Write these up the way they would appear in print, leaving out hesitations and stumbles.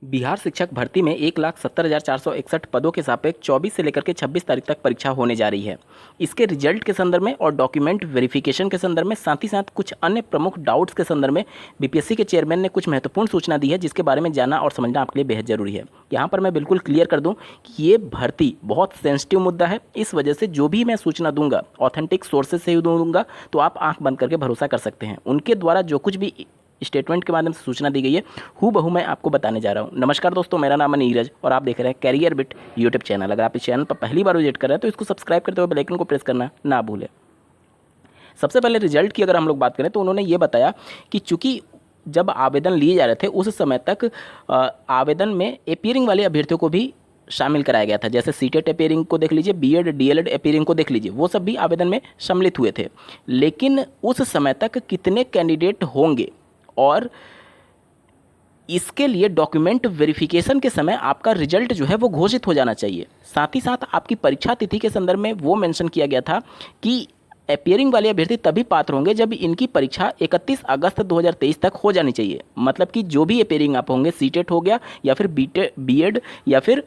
बिहार शिक्षक भर्ती में 1,70,461 पदों के सापेक्ष 24 से लेकर के 26 तारीख तक परीक्षा होने जा रही है। इसके रिजल्ट के संदर्भ में और डॉक्यूमेंट वेरिफिकेशन के संदर्भ में साथ ही साथ कुछ अन्य प्रमुख डाउट्स के संदर्भ में बीपीएससी के चेयरमैन ने कुछ महत्वपूर्ण सूचना दी है, जिसके बारे में जानना और समझना आपके लिए बेहद जरूरी है। यहाँ पर मैं बिल्कुल क्लियर कर दूँ कि ये भर्ती बहुत सेंसिटिव मुद्दा है। इस वजह से जो भी मैं सूचना दूंगा ऑथेंटिक सोर्सेज से ही दूंगा, तो आप आंख बंद करके भरोसा कर सकते हैं। उनके द्वारा जो कुछ भी स्टेटमेंट के माध्यम से सूचना दी गई है, हूबहू मैं आपको बताने जा रहा हूं। नमस्कार दोस्तों, मेरा नाम है नीरज और आप देख रहे हैं कैरियर बिट यूट्यूब चैनल। अगर आप इस चैनल पर पहली बार विजिट कर रहे हैं तो इसको सब्सक्राइब करते हुए बेल आइकन को प्रेस करना ना भूलें। सबसे पहले रिजल्ट की अगर हम लोग बात करें तो उन्होंने ये बताया कि चूंकि जब आवेदन लिए जा रहे थे उस समय तक आवेदन में अपीयरिंग वाले अभ्यर्थियों को भी शामिल कराया गया था। जैसे सीटेट अपीयरिंग को देख लीजिए, बीएड डीएलएड अपीयरिंग को देख लीजिए, वो सब भी आवेदन में सम्मिलित हुए थे। लेकिन उस समय तक कितने कैंडिडेट होंगे और इसके लिए डॉक्यूमेंट वेरिफिकेशन के समय आपका रिजल्ट जो है वो घोषित हो जाना चाहिए। साथ ही साथ आपकी परीक्षा तिथि के संदर्भ में वो मेंशन किया गया था कि अपीयरिंग वाले अभ्यर्थी तभी पात्र होंगे जब इनकी परीक्षा 31 अगस्त 2023 तक हो जानी चाहिए। मतलब कि जो भी अपीयरिंग आप होंगे, सीटेट हो गया या फिर बीएड या फिर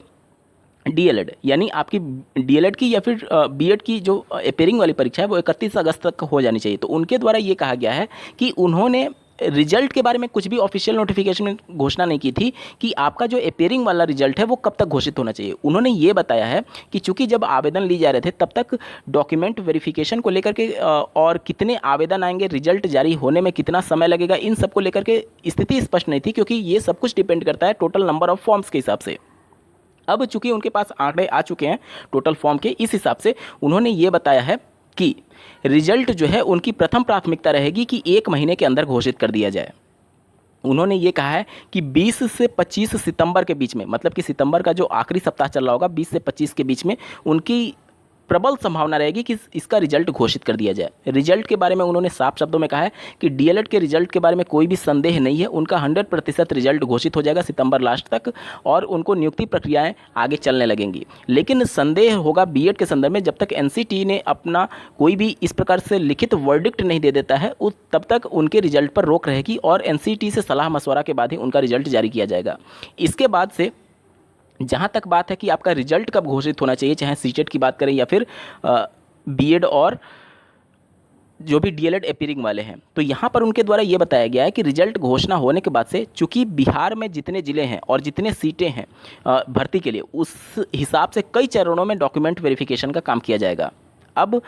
डीएलएड, यानी आपकी डीएलएड की या फिर बीएड की जो अपीयरिंग वाली परीक्षा है वो 31 अगस्त तक हो जानी चाहिए। तो उनके द्वारा ये कहा गया है कि उन्होंने रिजल्ट के बारे में कुछ भी ऑफिशियल नोटिफिकेशन में घोषणा नहीं की थी कि आपका जो अपीयरिंग वाला रिजल्ट है वो कब तक घोषित होना चाहिए। उन्होंने ये बताया है कि चूंकि जब आवेदन लिए जा रहे थे तब तक डॉक्यूमेंट वेरिफिकेशन को लेकर के और कितने आवेदन आएंगे, रिजल्ट जारी होने में कितना समय लगेगा, इन सब को लेकर के स्थिति स्पष्ट नहीं थी, क्योंकि ये सब कुछ डिपेंड करता है टोटल नंबर ऑफ फॉर्म्स के हिसाब से। अब चूंकि उनके पास आंकड़े आ चुके हैं टोटल फॉर्म के, इस हिसाब से उन्होंने ये बताया है कि रिजल्ट जो है उनकी प्रथम प्राथमिकता रहेगी कि 1 महीने के अंदर घोषित कर दिया जाए। उन्होंने ये कहा है कि 20 से 25 सितंबर के बीच में, मतलब कि सितंबर का जो आखिरी सप्ताह चल रहा होगा 20 से 25 के बीच में, उनकी प्रबल संभावना रहेगी कि इसका रिजल्ट घोषित कर दिया जाए। रिजल्ट के बारे में उन्होंने साफ शब्दों में कहा है कि डीएलएड के रिजल्ट के बारे में कोई भी संदेह नहीं है, उनका 100% रिजल्ट घोषित हो जाएगा सितंबर लास्ट तक और उनको नियुक्ति प्रक्रियाएं आगे चलने लगेंगी। लेकिन संदेह होगा बीएड के संदर्भ में, जब तक एनसीटी ने अपना कोई भी इस प्रकार से लिखित वर्डिक्ट नहीं दे देता है तब तक उनके रिजल्ट पर रोक रहेगी और एनसीटी से सलाह मशवरा के बाद ही उनका रिजल्ट जारी किया जाएगा। इसके बाद से जहाँ तक बात है कि आपका रिजल्ट कब घोषित होना चाहिए, चाहे सीटेट की बात करें या फिर बीएड और जो भी डीएलएड अपीयरिंग वाले हैं, तो यहाँ पर उनके द्वारा ये बताया गया है कि रिजल्ट घोषणा होने के बाद से चूंकि बिहार में जितने ज़िले हैं और जितने सीटें हैं भर्ती के लिए, उस हिसाब से कई चरणों में डॉक्यूमेंट वेरिफिकेशन का काम किया जाएगा। अब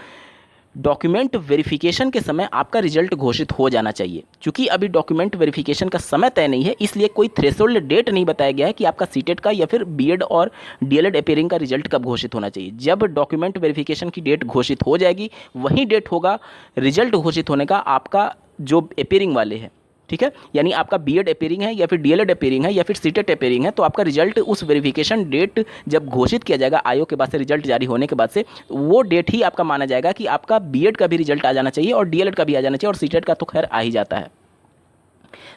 डॉक्यूमेंट वेरिफिकेशन के समय आपका रिजल्ट घोषित हो जाना चाहिए। क्योंकि अभी डॉक्यूमेंट वेरिफिकेशन का समय तय नहीं है, इसलिए कोई थ्रेशोल्ड डेट नहीं बताया गया है कि आपका सीटेट का या फिर बीएड और डीएलएड अपीयरिंग का रिजल्ट कब घोषित होना चाहिए। जब डॉक्यूमेंट वेरिफिकेशन की डेट घोषित हो जाएगी वही डेट होगा रिजल्ट घोषित होने का आपका जो अपीयरिंग वाले हैं, ठीक है, यानी आपका बीएड अपीयरिंग है या फिर डीएलएड अपीयरिंग है या फिर सीटेट अपीयरिंग है, तो आपका रिजल्ट उस वेरिफिकेशन डेट जब घोषित किया जाएगा आयोग के बाद से, रिजल्ट जारी होने के बाद से, वो डेट ही आपका माना जाएगा कि आपका बीएड का भी रिजल्ट आ जाना चाहिए और डीएलएड का भी आ जाना चाहिए और सीटेट का तो खैर आ ही जाता है।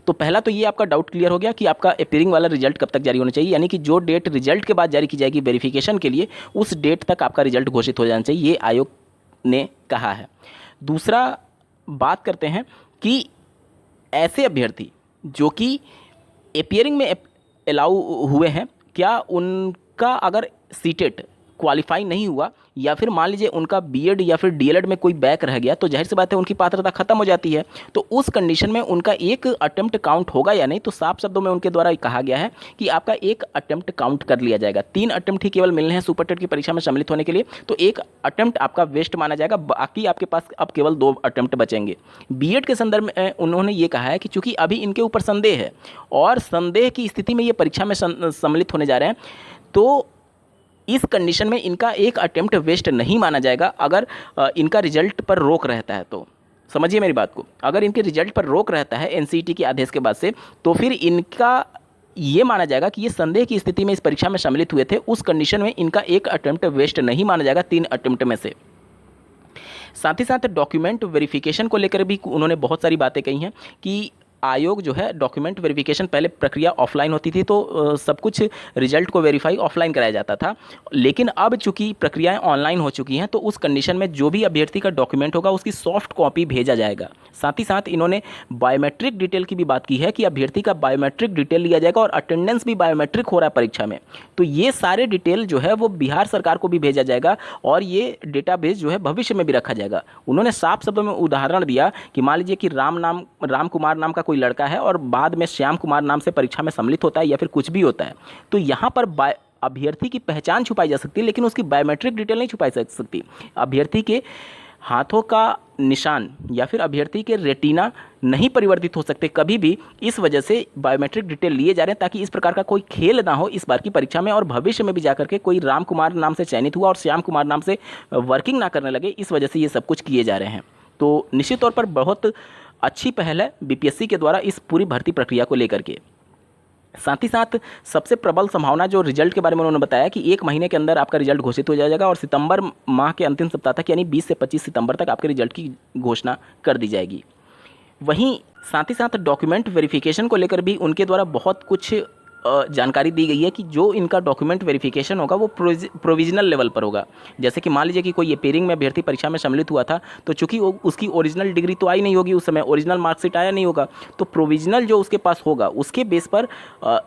तो पहला तो ये आपका डाउट क्लियर हो गया कि आपका अपीयरिंग वाला रिजल्ट कब तक जारी होना चाहिए, यानी कि जो डेट रिजल्ट के बाद जारी की जाएगी वेरिफिकेशन के लिए, उस डेट तक आपका रिजल्ट घोषित हो जाना चाहिए, ये आयोग ने कहा है। दूसरा बात करते हैं कि ऐसे अभ्यर्थी जो कि अपीयरिंग में अलाउ हुए हैं, क्या उनका अगर सीटेट क्वालिफाई नहीं हुआ या फिर मान लीजिए उनका बीएड या फिर डीएलएड में कोई बैक रह गया, तो जाहिर सी बात है उनकी पात्रता खत्म हो जाती है। तो उस कंडीशन में उनका एक अटेम्प्ट काउंट होगा या नहीं, तो साफ शब्दों में उनके द्वारा कहा गया है कि आपका एक अटेम्प्ट काउंट कर लिया जाएगा। 3 अटेम्प्ट ही केवल मिलने हैं सुपर टेट की परीक्षा में सम्मिलित होने के लिए, तो एक अटेम्प्ट आपका वेस्ट माना जाएगा, बाकी आपके पास अब केवल 2 अटेम्प्ट बचेंगे। बीएड के संदर्भ में उन्होंने ये कहा है कि चूंकि अभी इनके ऊपर संदेह है और संदेह की स्थिति में ये परीक्षा में सम्मिलित होने जा रहे हैं, तो इस कंडीशन में इनका एक अटेम्प्ट वेस्ट नहीं माना जाएगा अगर इनका रिजल्ट पर रोक रहता है। तो समझिए मेरी बात को, अगर इनके रिजल्ट पर रोक रहता है एनसीटी के आदेश के बाद से, तो फिर इनका ये माना जाएगा कि ये संदेह की स्थिति में इस परीक्षा में सम्मिलित हुए थे, उस कंडीशन में इनका एक अटेम्प्ट वेस्ट नहीं माना जाएगा 3 अटेम्प्ट में से। साथ ही साथ डॉक्यूमेंट वेरिफिकेशन को लेकर भी उन्होंने बहुत सारी बातें कही हैं कि आयोग जो है डॉक्यूमेंट वेरिफिकेशन, पहले प्रक्रिया ऑफलाइन होती थी तो सब कुछ रिजल्ट को वेरीफाई ऑफलाइन कराया जाता था, लेकिन अब चूंकि प्रक्रियाएं ऑनलाइन हो चुकी हैं तो उस कंडीशन में जो भी अभ्यर्थी का डॉक्यूमेंट होगा उसकी सॉफ्ट कॉपी भेजा जाएगा। साथ ही साथ इन्होंने बायोमेट्रिक डिटेल की भी बात की है कि अभ्यर्थी का बायोमेट्रिक डिटेल लिया जाएगा और अटेंडेंस भी बायोमेट्रिक हो रहा है परीक्षा में, तो ये सारे डिटेल जो है वो बिहार सरकार को भी भेजा जाएगा और ये डेटाबेस जो है भविष्य में भी रखा जाएगा। उन्होंने साफ शब्दों में उदाहरण दिया कि मान लीजिए कि राम कुमार नाम का कोई लड़का है और बाद में श्याम कुमार नाम से परीक्षा में सम्मिलित होता है या फिर कुछ भी होता है, तो यहाँ पर अभ्यर्थी की पहचान छुपाई जा सकती है लेकिन उसकी बायोमेट्रिक डिटेल नहीं छुपाई जा सकती। अभ्यर्थी के हाथों का निशान या फिर अभ्यर्थी के रेटिना नहीं परिवर्तित हो सकते कभी भी, इस वजह से बायोमेट्रिक डिटेल लिए जा रहे हैं ताकि इस प्रकार का कोई खेल ना हो इस बार की परीक्षा में और भविष्य में भी जाकर के कोई राम कुमार नाम से चयनित हुआ और श्याम कुमार नाम से वर्किंग ना करने लगे, इस वजह से ये सब कुछ किए जा रहे हैं। तो निश्चित तौर पर बहुत अच्छी पहल है बीपीएससी के द्वारा इस पूरी भर्ती प्रक्रिया को लेकर के। साथ ही साथ सबसे प्रबल संभावना जो रिजल्ट के बारे में उन्होंने बताया कि 1 महीने के अंदर आपका रिजल्ट घोषित हो जाएगा और सितंबर माह के अंतिम सप्ताह तक यानी 20 से 25 सितंबर तक आपके रिजल्ट की घोषणा कर दी जाएगी। वहीं साथ ही साथ डॉक्यूमेंट वेरिफिकेशन को लेकर भी उनके द्वारा बहुत कुछ जानकारी दी गई है कि जो इनका डॉक्यूमेंट वेरिफिकेशन होगा वो प्रोविजनल लेवल पर होगा। जैसे कि मान लीजिए कि कोई अपेयरिंग में अभ्यर्थी परीक्षा में सम्मिलित हुआ था तो चूंकि उसकी ओरिजिनल डिग्री तो आई नहीं होगी, उस समय ओरिजिनल मार्कशीट आया नहीं होगा, तो प्रोविजनल जो उसके पास होगा उसके बेस पर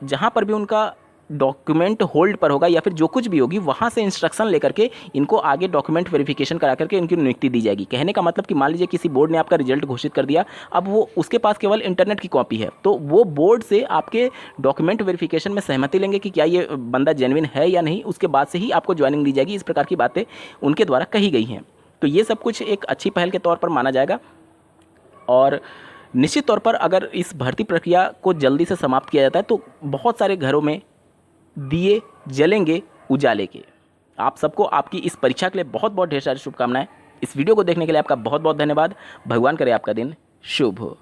जहाँ पर भी उनका डॉक्यूमेंट होल्ड पर होगा या फिर जो कुछ भी होगी वहाँ से इंस्ट्रक्शन लेकर के इनको आगे डॉक्यूमेंट वेरिफिकेशन करा करके इनकी नियुक्ति दी जाएगी। कहने का मतलब कि मान लीजिए किसी बोर्ड ने आपका रिजल्ट घोषित कर दिया, अब वो उसके पास केवल इंटरनेट की कॉपी है तो वो बोर्ड से आपके डॉक्यूमेंट वेरिफिकेशन में सहमति लेंगे कि क्या ये बंदा जेन्युइन है या नहीं, उसके बाद से ही आपको ज्वाइनिंग दी जाएगी। इस प्रकार की बातें उनके द्वारा कही गई हैं। तो ये सब कुछ एक अच्छी पहल के तौर पर माना जाएगा और निश्चित तौर पर अगर इस भर्ती प्रक्रिया को जल्दी से समाप्त किया जाता है तो बहुत सारे घरों में दिए जलेंगे उजाले के। आप सबको आपकी इस परीक्षा के लिए बहुत बहुत ढेर सारी शुभकामनाएं। इस वीडियो को देखने के लिए आपका बहुत बहुत धन्यवाद। भगवान करे आपका दिन शुभ हो।